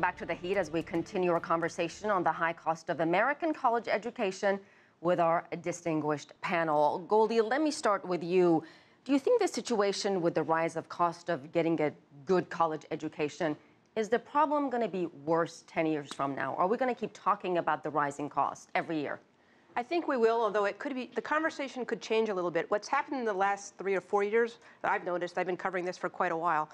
Back to the heat as we continue our conversation on the high cost of American college education with our distinguished panel. Goldie, let me start with you. Do you think the situation with the rise of cost of getting a good college education, is the problem going to be worse 10 years from now? Are we going to keep talking about the rising cost every year? I think we will, although it could be, the conversation could change a little bit. What's happened in the last 3 or 4 years that I've noticed, I've been covering this for quite a while,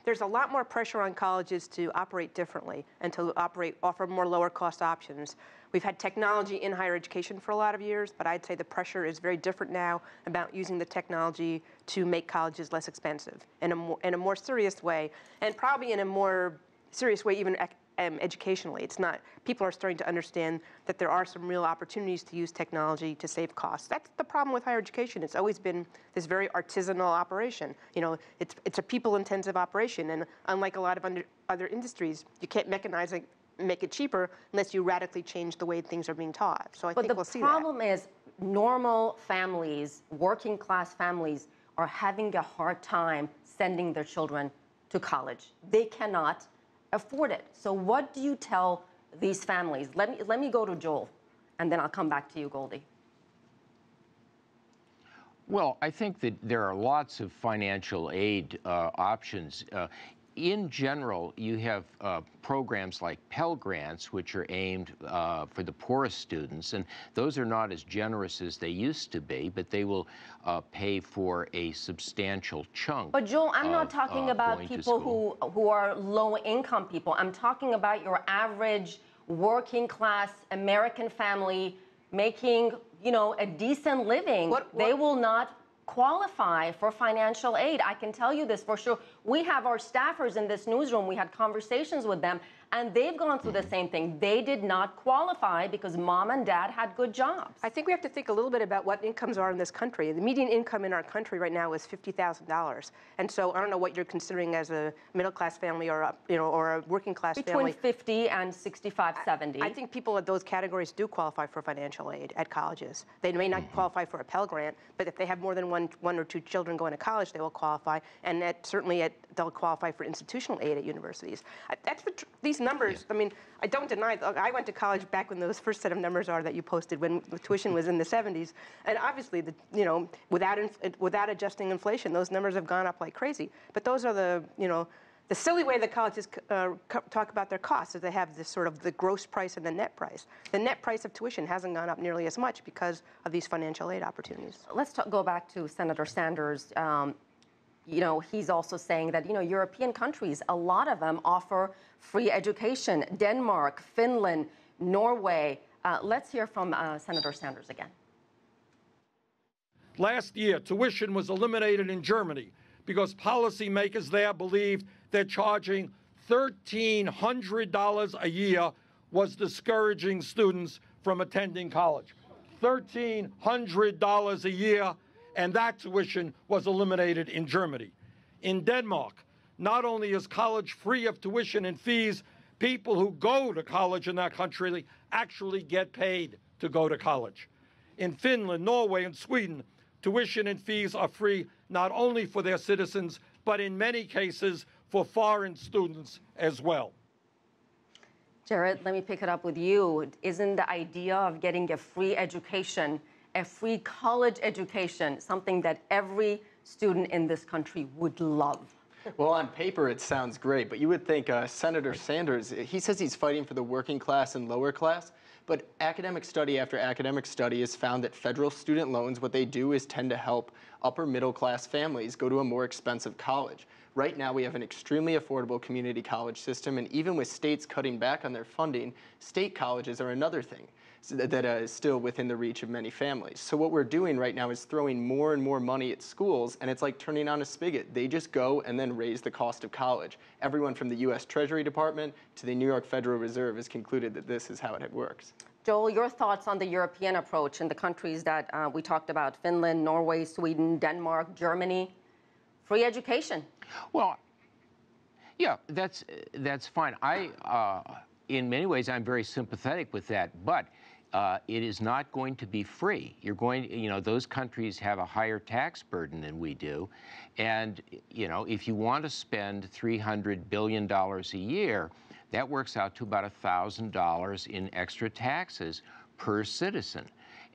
there's a lot more pressure on colleges to operate differently and to offer more lower cost options. We've had technology in higher education for a lot of years, but I'd say the pressure is very different now about using the technology to make colleges less expensive in a more serious way, and probably in a more serious way even educationally. It's not, people are starting to understand that there are some real opportunities to use technology to save costs. That's the problem with higher education. It's always been this very artisanal operation. You know, it's a people-intensive operation, and unlike a lot of other industries, you can't mechanize it, make it cheaper unless you radically change the way things are being taught. So I think we'll see that. But the problem is normal families, working class families, are having a hard time sending their children to college. They cannot afford it. So what do you tell these families? Let me go to Joel, and then I'll come back to you, Goldie. Well, I think that there are lots of financial aid options. In general, you have programs like Pell Grants, which are aimed for the poorest students, and those are not as generous as they used to be, but they will pay for a substantial chunk. But Joel, I'm not talking about people who are low-income people. I'm talking about your average working-class American family making, you know, a decent living. They will not qualify for financial aid. I can tell you this for sure. We have our staffers in this newsroom. We had conversations with them, and they've gone through the same thing. They did not qualify because mom and dad had good jobs. I think we have to think a little bit about what incomes are in this country. The median income in our country right now is $50,000, and so I don't know what you're considering as a middle-class family or a working-class family. Between 50 and 65, 70. I think people at those categories do qualify for financial aid at colleges. They may not qualify for a Pell Grant, but if they have more than one or two children going to college, they will qualify, and they'll qualify for institutional aid at universities. These numbers, I mean, I don't deny, I went to college back when those first set of numbers are that you posted when the tuition was in the 70s, and obviously, without adjusting inflation, those numbers have gone up like crazy. But those are the silly way the colleges talk about their costs is they have this sort of the gross price and the net price. The net price of tuition hasn't gone up nearly as much because of these financial aid opportunities. Let's go back to Senator Sanders. You know, he's also saying that, you know, European countries, a lot of them offer free education. Denmark, Finland, Norway. Let's hear from Senator Sanders again. Last year, tuition was eliminated in Germany because policymakers there believed that charging $1,300 a year was discouraging students from attending college. $1,300 a year, and that tuition was eliminated in Germany. In Denmark, not only is college free of tuition and fees, people who go to college in that country actually get paid to go to college. In Finland, Norway, and Sweden, tuition and fees are free not only for their citizens, but in many cases for foreign students as well. Jared, let me pick it up with you. Isn't the idea of getting a free education, a free college education, something that every student in this country would love? Well, on paper, it sounds great, but you would think Senator Sanders, he says he's fighting for the working class and lower class, but academic study after academic study has found that federal student loans, what they do is tend to help upper middle class families go to a more expensive college. Right now, we have an extremely affordable community college system, and even with states cutting back on their funding, state colleges are another thing that is still within the reach of many families. So what we're doing right now is throwing more and more money at schools, and it's like turning on a spigot. They just go and then raise the cost of college. Everyone from the U.S. Treasury Department to the New York Federal Reserve has concluded that this is how it works. Joel, your thoughts on the European approach in the countries that we talked about, Finland, Norway, Sweden, Denmark, Germany, free education? Well, yeah, that's fine. In many ways, I'm very sympathetic with that, but it is not going to be free. You're going, those countries have a higher tax burden than we do, and if you want to spend $300 billion a year, that works out to about $1,000 in extra taxes per citizen.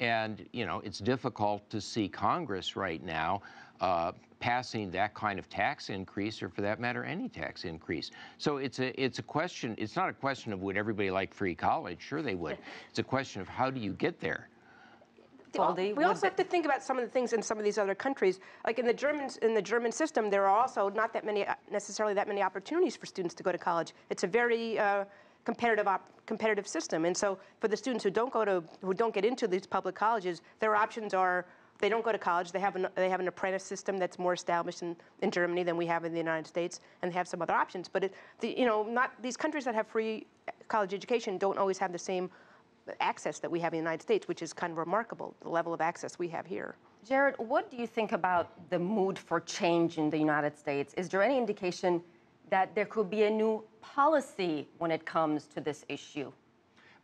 And, you know, it's difficult to see Congress right now passing that kind of tax increase, or for that matter, any tax increase. So it's a question, it's not a question of would everybody like free college? Sure they would. It's a question of how do you get there? Goldie, we also have to think about some of the things in some of these other countries. Like in the German system, there are also not that many, necessarily that many opportunities for students to go to college. It's a very competitive system, and so for the students who don't get into these public colleges, their options are they don't go to college. They have an apprentice system that's more established in Germany than we have in the United States, and they have some other options. But not these countries that have free college education don't always have the same access that we have in the United States, which is kind of remarkable, the level of access we have here. Jared, what do you think about the mood for change in the United States? Is there any indication that there could be a new policy when it comes to this issue?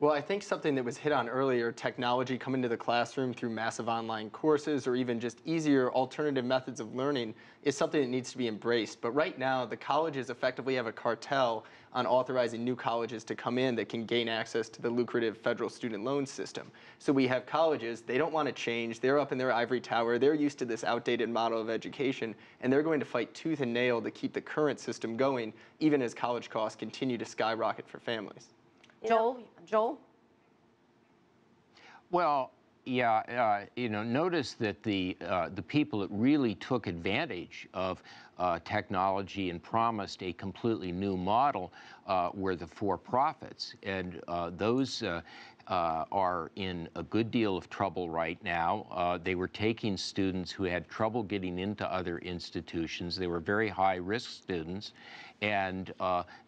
Well, I think something that was hit on earlier, technology coming to the classroom through massive online courses or even just easier alternative methods of learning is something that needs to be embraced. But right now, the colleges effectively have a cartel on authorizing new colleges to come in that can gain access to the lucrative federal student loan system. So we have colleges, they don't want to change, they're up in their ivory tower, they're used to this outdated model of education, and they're going to fight tooth and nail to keep the current system going, even as college costs continue to skyrocket for families. Joel? Well, yeah, notice that the people that really took advantage of technology and promised a completely new model were the for-profits, and those are in a good deal of trouble right now. They were taking students who had trouble getting into other institutions. They were very high-risk students, and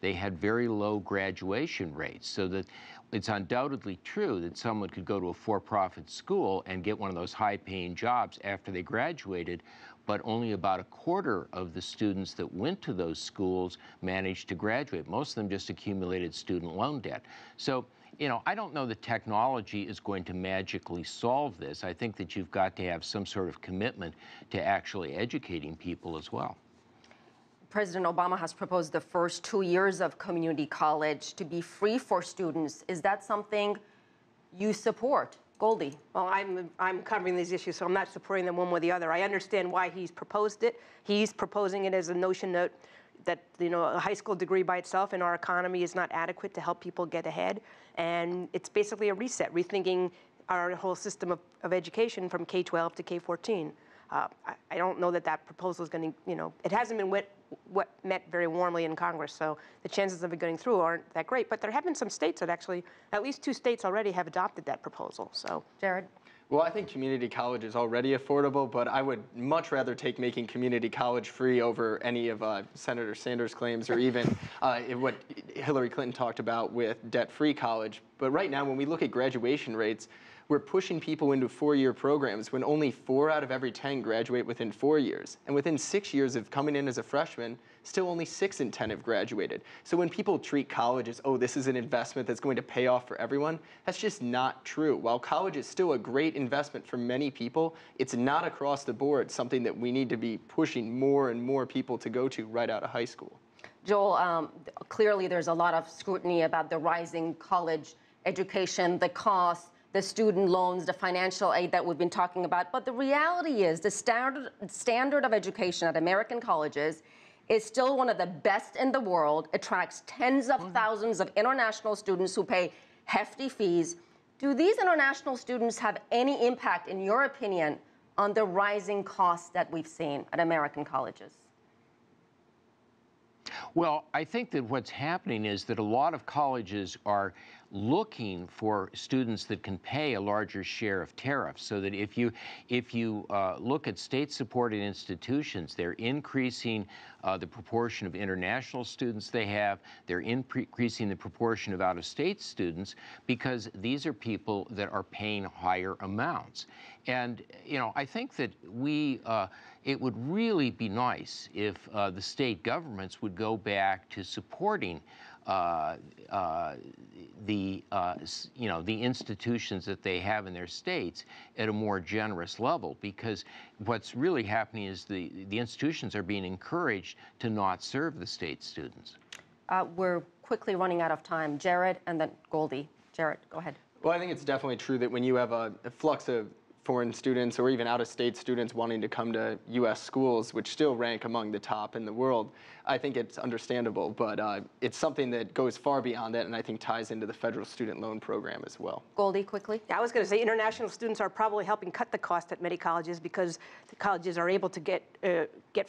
they had very low graduation rates, so that it's undoubtedly true that someone could go to a for-profit school and get one of those high-paying jobs after they graduated, but only about a quarter of the students that went to those schools managed to graduate. Most of them just accumulated student loan debt. So, I don't know that technology is going to magically solve this. I think that you've got to have some sort of commitment to actually educating people as well. President Obama has proposed the first 2 years of community college to be free for students. Is that something you support? Goldie? Well, I'm covering these issues, so I'm not supporting them one way or the other. I understand why he's proposed it. He's proposing it as a notion that a high school degree by itself in our economy is not adequate to help people get ahead. And it's basically a reset, rethinking our whole system of education from K-12 to K-14. I don't know that proposal is going to, it hasn't been met very warmly in Congress, so the chances of it going through aren't that great. But there have been some states that actually, at least 2 states already have adopted that proposal. So, Jared? Well, I think community college is already affordable, but I would much rather take making community college free over any of Senator Sanders' claims, or even what Hillary Clinton talked about with debt-free college. But right now, when we look at graduation rates, we're pushing people into 4-year programs when only 4 out of every 10 graduate within 4 years. And within 6 years of coming in as a freshman, still only 6 in 10 have graduated. So when people treat college as, oh, this is an investment that's going to pay off for everyone, that's just not true. While college is still a great investment for many people, it's not across the board something that we need to be pushing more and more people to go to right out of high school. Joel, clearly there's a lot of scrutiny about the rising college education, the cost, the student loans, the financial aid that we've been talking about. But the reality is the standard of education at American colleges is still one of the best in the world, attracts tens of thousands of international students who pay hefty fees. Do these international students have any impact, in your opinion, on the rising costs that we've seen at American colleges? Well, I think that what's happening is that a lot of colleges are looking for students that can pay a larger share of tariffs, so that if you look at state-supported institutions, they're increasing the proportion of international students they have, they're increasing the proportion of out-of-state students, because these are people that are paying higher amounts. And, I think that it would really be nice if the state governments would go back to supporting the institutions that they have in their states at a more generous level, because what's really happening is the institutions are being encouraged to not serve the state students. We're quickly running out of time. Jared and then Goldie. Jared, go ahead. Well, I think it's definitely true that when you have a flux of foreign students or even out-of-state students wanting to come to U.S. schools, which still rank among the top in the world, I think it's understandable. But it's something that goes far beyond that and I think ties into the federal student loan program as well. Goldie, quickly. I was going to say international students are probably helping cut the cost at many colleges because the colleges are able to get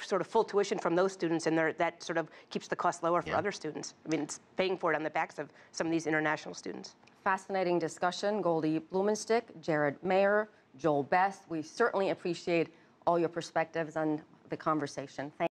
sort of full tuition from those students, and that sort of keeps the cost lower for other students. I mean, it's paying for it on the backs of some of these international students. Fascinating discussion. Goldie Blumenstyk, Jared Meyer, Joel Best. We certainly appreciate all your perspectives on the conversation. Thank you.